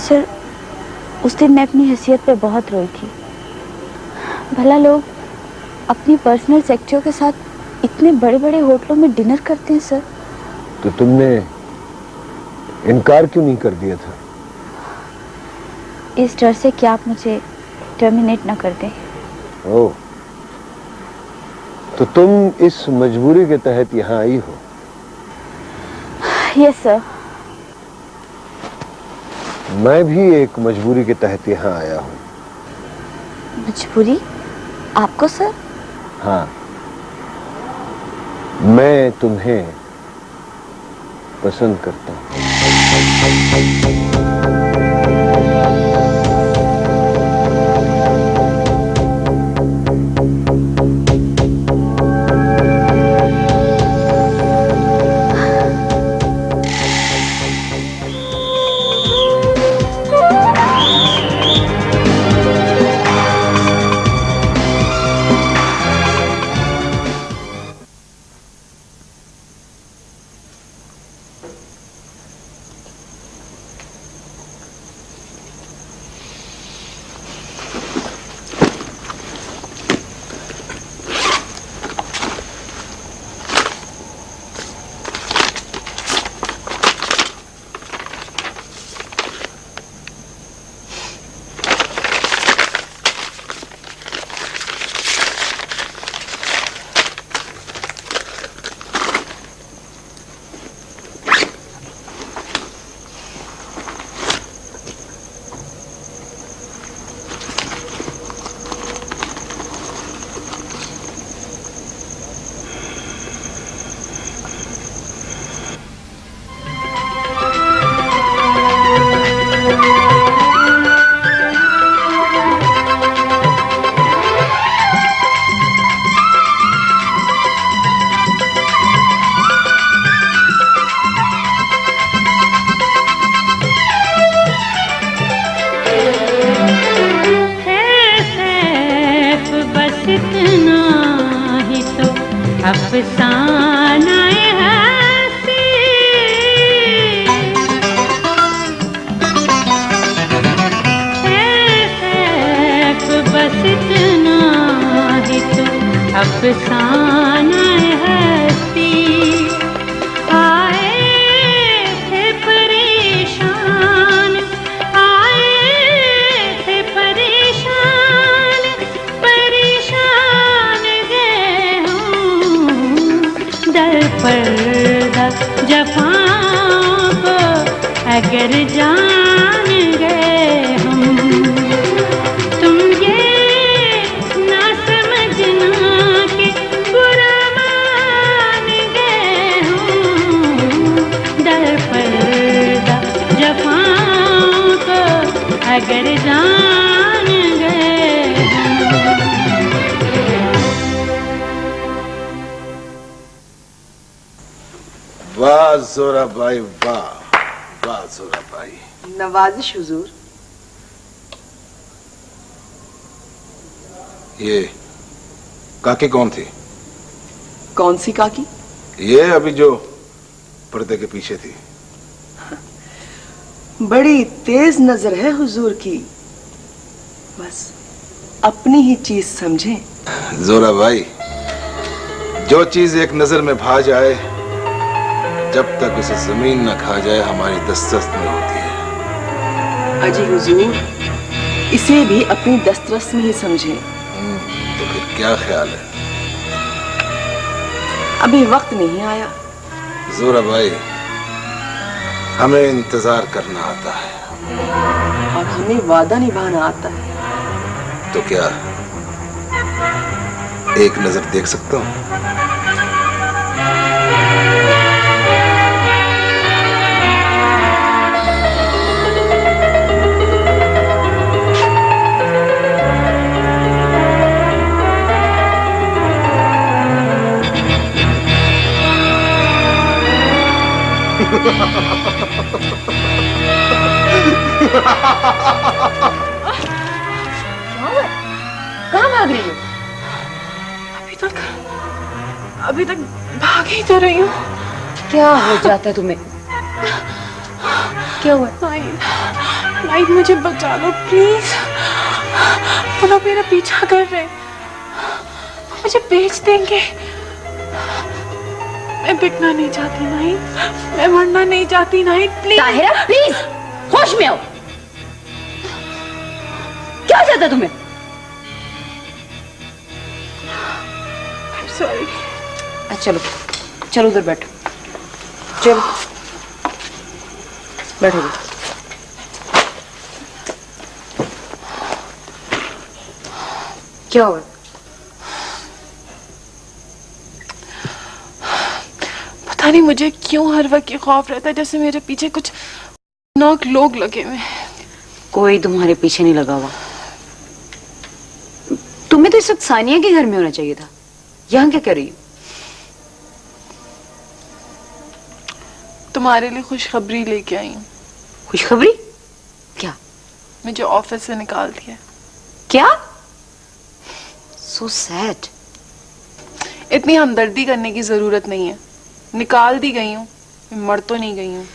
Sir, उस दिन मैं अपनी हैसियत पे बहुत रोई थी। भला लोग अपनी पर्सनल सेक्रेटरी के साथ इतने बड़े बड़े होटलों में डिनर करते हैं सर। तो तुमने इनकार क्यों नहीं कर दिया था? इस डर से कि आप मुझे टर्मिनेट ना कर दें। ओह, तो तुम इस मजबूरी के तहत यहाँ आई हो? Yes sir. मैं भी एक मजबूरी के तहत यहाँ आया हूँ। मजबूरी? आपको सर? हाँ, मैं तुम्हें पसंद करता हूँ। अफसाना हंसी है, बस इतना ही तो अफसाना हंसी। आए थे परेशान, आए थे परेशान, परेशान गए हूँ दर पर्दा जफ़ाओं को अगर जान गए हम। तुम ये ना समझना कि बुरा मान गए हूँ दर पर्दा जफ़ाओं को अगर जान गए हम। वाह जोरा भाई, वाह वाह जोरा भाई। नवाजिश हुजूर। ये काकी कौन थी? कौन सी काकी? ये अभी जो पर्दे के पीछे थी। बड़ी तेज नजर है हुजूर की, बस अपनी ही चीज समझे। जोरा भाई, जो चीज एक नजर में भा जाए, जब तक उसे जमीन न खा जाए, हमारी दस्तरस में होती है। अजी हुजूर, इसे भी अपनी दस्तरस में ही समझे। तो फिर क्या ख्याल है? अभी वक्त नहीं आया। जोरा भाई, हमें इंतजार करना आता है और हमें वादा निभाना आता है। तो क्या एक नजर देख सकता हूँ? कहाँ भाग रही हो? अभी तक भाग ही तो रही हूँ। क्या हो जाता है तुम्हें? क्या हुआ? नाइट मुझे बचा लो प्लीज। वो लोग मेरा पीछा कर रहे हैं, मुझे बेच देंगे। मैं बिकना नहीं चाहती नाइट, मैं मरना नहीं चाहती नाइट, प्लीज। ताहिरा प्लीज होश में आओ। क्या हो जाता तुम्हें? सॉरी। चलो चलो उधर बैठो, चलो बैठो। क्या हुआ? पता नहीं मुझे क्यों हर वक्त ये खौफ रहता है जैसे मेरे पीछे कुछ खतरनाक लोग लगे हुए हैं। कोई तुम्हारे पीछे नहीं लगा हुआ। तुम्हें तो इस वक्त सानिया के घर में होना चाहिए था। यहाँ क्या कर रही हो? तुम्हारे लिए खुशखबरी लेके आई हूँ। खुशखबरी? क्या? मुझे ऑफिस से निकाल दिया। क्या? So sad. इतनी हमदर्दी करने की जरूरत नहीं है, निकाल दी गई हूँ, मर तो नहीं गई हूँ।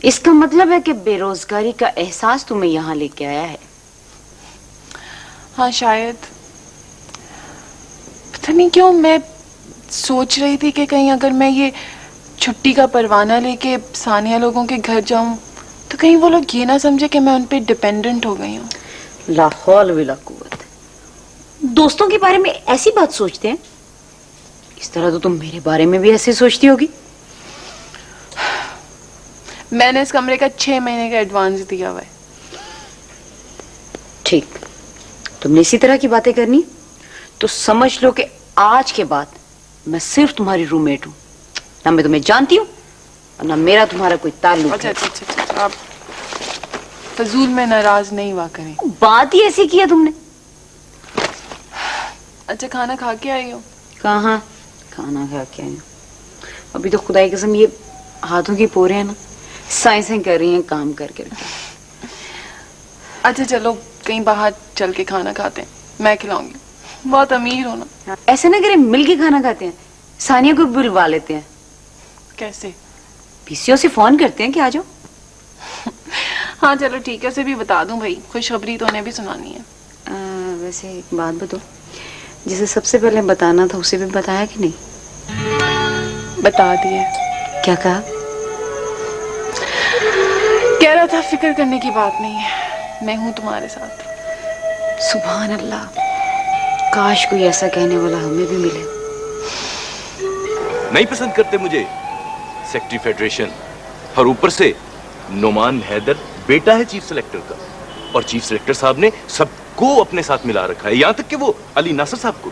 इसका मतलब है कि बेरोजगारी का एहसास तुम्हें यहाँ लेके आया है। हाँ शायद। पता नहीं क्यों मैं सोच रही थी कि कहीं अगर मैं ये छुट्टी का परवाना लेके सानिया लोगों के घर जाऊं तो कहीं वो लोग ये ना समझे कि मैं उन पे डिपेंडेंट हो गई हूँ। ला हौल वला कुव्वत। दोस्तों के बारे में ऐसी बात सोचते हैं? इस तरह तो तुम मेरे बारे में भी ऐसे सोचती होगी। मैंने इस कमरे का 6 महीने का एडवांस दिया हुआ है। ठीक, तुमने इसी तरह की बातें करनी तो समझ लो कि आज के बाद मैं सिर्फ तुम्हारी रूममेट हूँ। ना मैं तुम्हें जानती हूँ और ना मेरा तुम्हारा कोई ताल्लुक है। अच्छा, आप फजूल में नाराज नहीं हुआ करें। बात ही ऐसी किया तुमने। अच्छा, खाना खा के आई हो? कहाँ खाना खा के आई हूँ? अभी तो खुदा की कसम ये हाथों की पोरे हैं ना, साइंसें कर रही हैं काम कर करके। अच्छा चलो कहीं बाहर चल के खाना खाते हैं, मैं खिलाऊंगी। बहुत अमीर हो ना। ऐसे ना करें, मिल के खाना खाते हैं। सानिया को बुलवा लेते हैं। कैसे? पीसीओ से फोन करते हैं कि आ जाओ। हाँ चलो ठीक है, उसे भी बता दूं भाई, खुशखबरी तो उन्हें भी सुनानी है। वैसे एक बात बताओ, जिसे सबसे पहले बताना था उसे भी बताया कि नहीं? बता दिए। क्या कहा? कह रहा था फिक्र करने की बात नहीं है, मैं हूं तुम्हारे साथ। सुभान अल्लाह, काश कोई ऐसा कहने वाला हमें भी मिले। नहीं पसंद करते मुझे सेक्रेटरी फेडरेशन, और ऊपर से नुमान हैदर बेटा है चीफ सेलेक्टर का, और चीफ सेलेक्टर साहब ने सबको अपने साथ मिला रखा है, यहां तक कि वो अली नासर साहब को।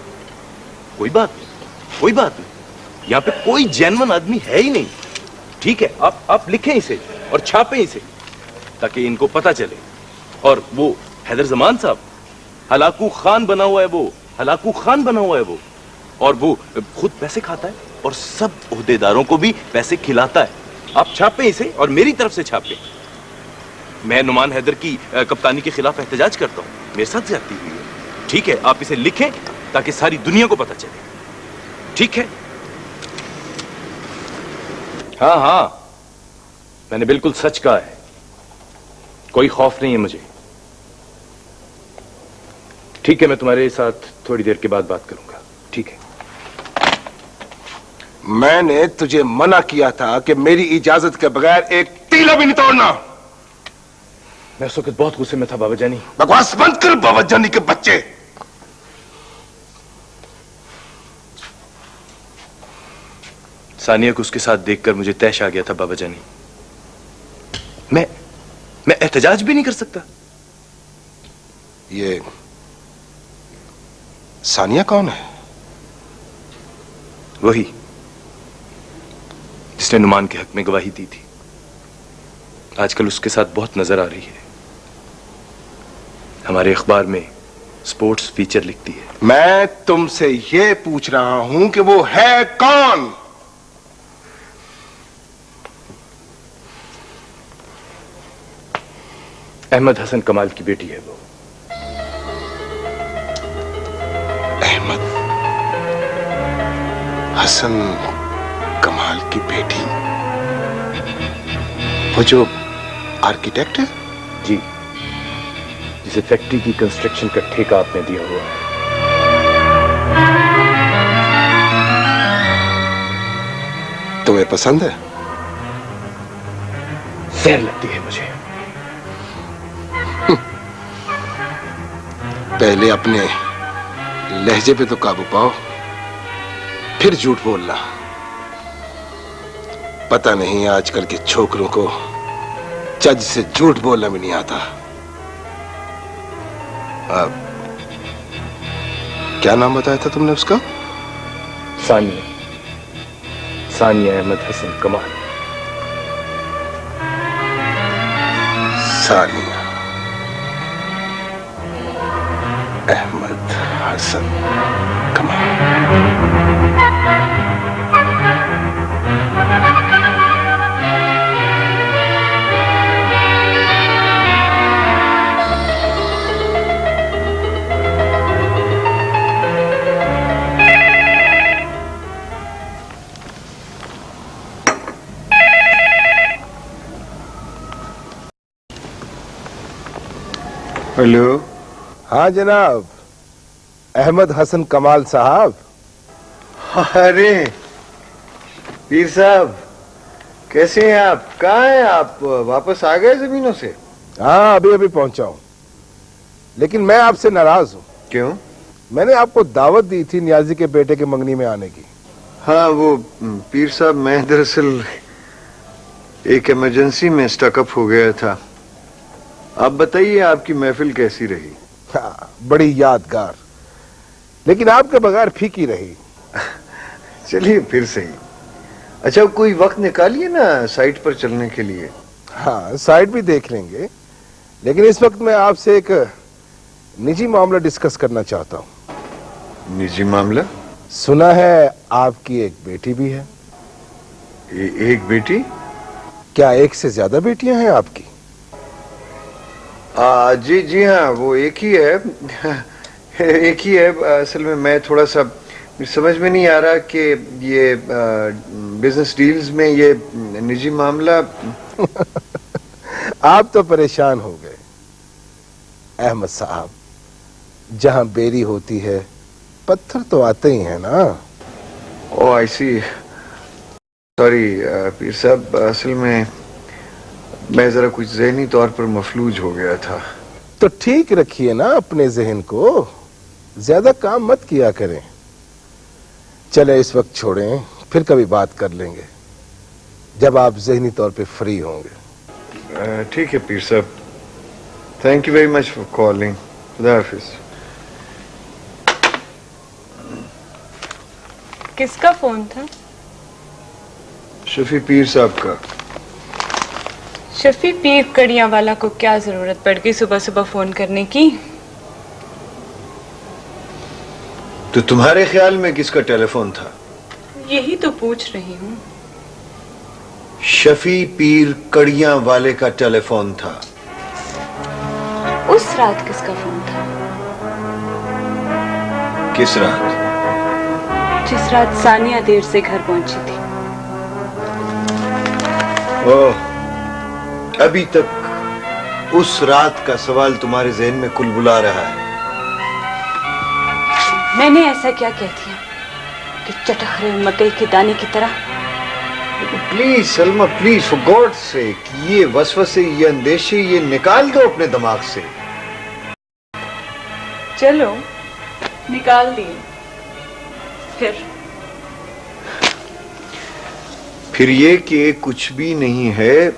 कोई बात नहीं, कोई बात नहीं, यहां पे कोई जेन्युइन आदमी है ही नहीं। ठीक है, आप लिखें इसे और छापें इसे ताकि इनको पता चले। और वो हैदर जमान साहब हलाकू खान बना हुआ है, वो हलाकू खान बना हुआ है वो, और वो खुद पैसे खाता है और सब ओहदेदारों को भी पैसे खिलाता है। आप छापें इसे और मेरी तरफ से छापें। मैं नुमान हैदर की कप्तानी के खिलाफ एहतजाज करता हूं, मेरे साथ ज्यादती हुई है। ठीक है, आप इसे लिखें ताकि सारी दुनिया को पता चले। ठीक है? हाँ हाँ, मैंने बिल्कुल सच कहा है, कोई खौफ नहीं है मुझे। ठीक है, मैं तुम्हारे साथ थोड़ी देर के बाद बात करूंगा। ठीक है? मैंने तुझे मना किया था कि मेरी इजाजत के बगैर एक तीला भी नहीं तोड़ना। मैं उस वक्त बहुत गुस्से में था बाबा जानी। बकवास बंद कर बाबा जानी के बच्चे। सानिया को उसके साथ देखकर मुझे तैश आ गया था बाबा जानी। मैं एहतजाज भी नहीं कर सकता। ये सानिया कौन है? वही जिसने नुमान के हक में गवाही दी थी। आजकल उसके साथ बहुत नजर आ रही है, हमारे अखबार में स्पोर्ट्स फीचर लिखती है। मैं तुमसे ये पूछ रहा हूं कि वो है कौन? अहमद हसन कमाल की बेटी है वो। अहमद हसन कमाल की बेटी? वो जो आर्किटेक्ट है? जी, जिसे फैक्ट्री की कंस्ट्रक्शन का ठेका आपने दिया हुआ है। तुम्हें पसंद है? जहर लगती है मुझे। पहले अपने लहजे पे तो काबू पाओ, फिर झूठ बोलना। पता नहीं आजकल के छोकरों को चज से झूठ बोलना भी नहीं आता। अब क्या नाम बताया था तुमने उसका? सानिया, सानिया अहमद हसन कमाल। सानिया अहमद हसन कमाल। हेलो। हाँ जनाब, अहमद हसन कमाल साहब। अरे पीर साहब, कैसे हैं आप? कहाँ हैं आप? वापस आ गए जमीनों से? हाँ, अभी अभी पहुंचा हूं, लेकिन मैं आपसे नाराज हूं। क्यों? मैंने आपको दावत दी थी नियाजी के बेटे के मंगनी में आने की। हाँ वो पीर साहब, मैं दरअसल एक इमरजेंसी में स्टकअप हो गया था। आप बताइए, आपकी महफिल कैसी रही? हाँ, बड़ी यादगार, लेकिन आपके बगैर फीकी रही। चलिए फिर सही। अच्छा, कोई वक्त निकालिए ना साइट पर चलने के लिए। हाँ, साइट भी देख लेंगे, लेकिन इस वक्त मैं आपसे एक निजी मामला डिस्कस करना चाहता हूँ। निजी मामला? सुना है आपकी एक बेटी भी है। एक बेटी? क्या एक से ज्यादा बेटियां हैं आपकी? जी जी हाँ, वो एक ही है। एक ही है। असल में मैं थोड़ा सा समझ में नहीं आ रहा कि ये बिजनेस डील्स में ये निजी मामला। आप तो परेशान हो गए अहमद साहब। जहां बेरी होती है पत्थर तो आते ही है ना। ओ आई सी। सॉरी पीर साहब, असल में मैं जरा कुछ ज़हनी तौर पर मफलूज हो गया था। तो ठीक रखिए ना अपने जहन को, ज्यादा काम मत किया करें। चले इस वक्त छोड़ें, फिर कभी बात कर लेंगे जब आप जहनी तौर पे फ्री होंगे। ठीक है पीर साहब, thank you very much for calling. खुदा हाफिज। किसका फोन था? शफी पीर साहब का। शफी पीर कड़ियां वाला को क्या जरूरत पड़ गई सुबह सुबह फोन करने की? तो तुम्हारे ख्याल में किसका टेलीफोन था? यही तो पूछ रही हूँ। शफी पीर कड़ियां वाले का टेलीफोन था। उस रात किसका फोन था? किस रात? जिस रात सानिया देर से घर पहुंची थी। ओह, अभी तक उस रात का सवाल तुम्हारे जहन में कुलबुला रहा है। मैंने ऐसा क्या कह दिया कि चटक रहे मकई के दाने की तरह? Please Salma, please for God sake, ये वसवसे, ये अंदेशे, ये निकाल दो अपने दिमाग से। चलो निकाल दिए। फिर ये कि कुछ भी नहीं है।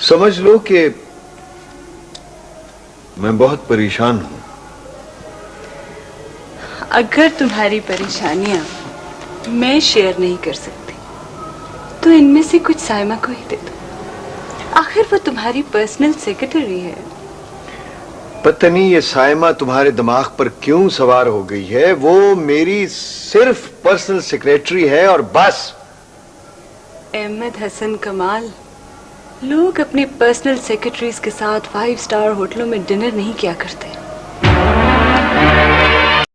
समझ लो कि मैं बहुत परेशान हूं। अगर तुम्हारी परेशानियां मैं शेयर नहीं कर सकती तो इनमें से कुछ साइमा को ही दे दो। आखिर वो तुम्हारी पर्सनल सेक्रेटरी है। पता नहीं ये साइमा तुम्हारे दिमाग पर क्यों सवार हो गई है। वो मेरी सिर्फ पर्सनल सेक्रेटरी है और बस। अहमद हसन कमाल, लोग अपने पर्सनल सेक्रेटरीज के साथ 5 स्टार होटलों में डिनर नहीं किया करते।